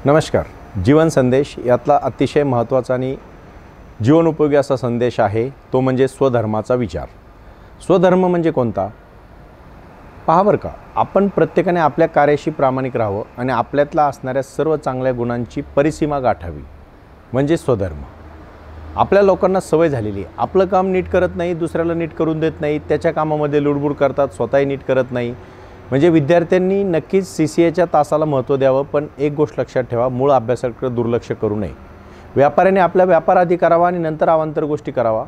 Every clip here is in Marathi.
नमस्कार. जीवन संदेश यातला अतिशय महत्त्वाचा आणि जीवनोपयोगी असा संदेश आहे तो म्हणजे स्वधर्माचा विचार. स्वधर्म म्हणजे कोणता? पहा बरं का, आपण प्रत्येकाने आपल्या कार्याशी प्रामाणिक राहावं आणि आपल्यातला असणाऱ्या सर्व चांगल्या गुणांची परिसीमा गाठावी म्हणजे स्वधर्म. आपल्या लोकांना सवय झालेली आहे, आपलं काम नीट करत नाही, दुसऱ्याला नीट करून देत नाही, त्याच्या कामामध्ये लुडबुड करतात, स्वतःही नीट करत नाही. म्हणजे विद्यार्थ्यांनी नक्कीच CCAच्या तासाला महत्त्व द्यावं, पण एक गोष्ट लक्षात ठेवा, मूळ अभ्यासाकडे दुर्लक्ष करू नये. व्यापाऱ्याने आपला व्यापार आधी करावा आणि नंतर अवांतर गोष्टी करावा.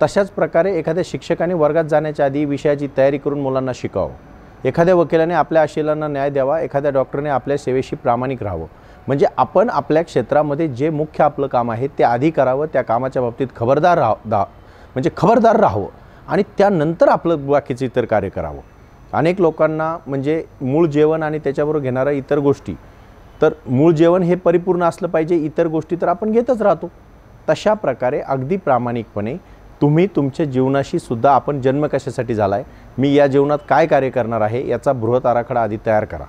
तशाच प्रकारे एखाद्या शिक्षकाने वर्गात जाण्याच्या आधी विषयाची तयारी करून मुलांना शिकावं. एखाद्या वकिलाने आपल्या आशयाला न्याय द्यावा. एखाद्या डॉक्टरने आपल्या सेवेशी प्रामाणिक राहावं. म्हणजे आपण आपल्या क्षेत्रामध्ये जे मुख्य आपलं काम आहे ते आधी करावं, त्या कामाच्या बाबतीत खबरदार राहावं आणि त्यानंतर आपलं बाकीचं इतर कार्य करावं. अनेक लोकांना म्हणजे मूळ जेवण आणि त्याच्याबरोबर घेणाऱ्या इतर गोष्टी, तर मूळ जेवण हे परिपूर्ण असलं पाहिजे, इतर गोष्टी तर आपण घेतच राहतो. तशा प्रकारे अगदी प्रामाणिकपणे तुम्ही तुमच्या जीवनाशी सुद्धा आपण जन्म कशासाठी झाला आहे, मी या जीवनात काय कार्य करणार आहे याचा बृहत आराखडा आधी तयार करा.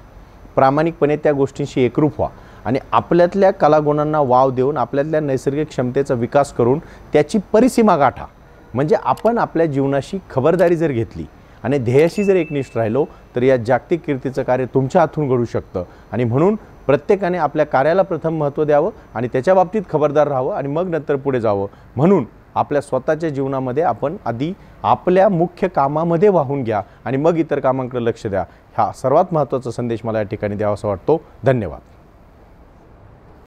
प्रामाणिकपणे त्या गोष्टींशी एकरूप व्हा आणि आपल्यातल्या कलागुणांना वाव देऊन आपल्यातल्या नैसर्गिक क्षमतेचा विकास करून त्याची परिसीमा गाठा. म्हणजे आपण आपल्या जीवनाशी खबरदारी जर घेतली आणि ध्येयाशी जर एकनिष्ठ राहिलो तर या जागतिक कीर्तीचं कार्य तुमच्या हातून घडू शकतं. आणि म्हणून प्रत्येकाने आपल्या कार्याला प्रथम महत्त्व द्यावं आणि त्याच्या बाबतीत खबरदार राहावं आणि मग नंतर पुढे जावं. म्हणून आपल्या स्वतःच्या जीवनामध्ये आपण आधी आपल्या मुख्य कामामध्ये वाहून घ्या आणि मग इतर कामांकडे लक्ष द्या. हा सर्वात महत्त्वाचा संदेश मला या ठिकाणी द्यावासा वाटतो. धन्यवाद.